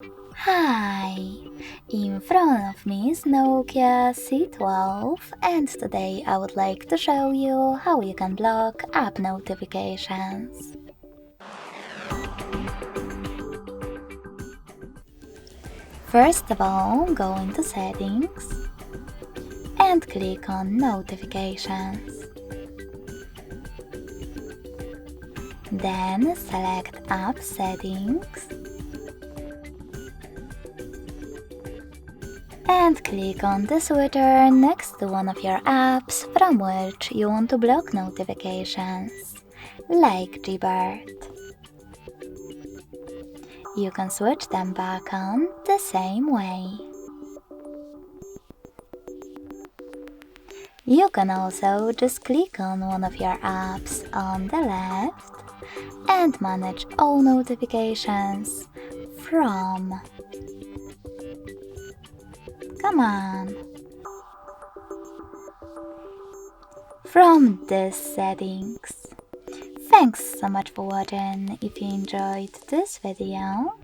Hi! In front of me is Nokia C12 and today I would like to show you how you can block app notifications. First of all, go into Settings and click on Notifications. Then select App Settings and click on the switcher next to one of your apps from which you want to block notifications, like Gbird. You can switch them back on the same way. You can also just click on one of your apps on the left and manage all notifications from this settings. Thanks so much for watching. If you enjoyed this video,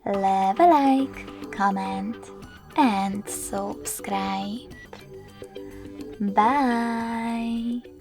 leave a like, comment and subscribe. Bye!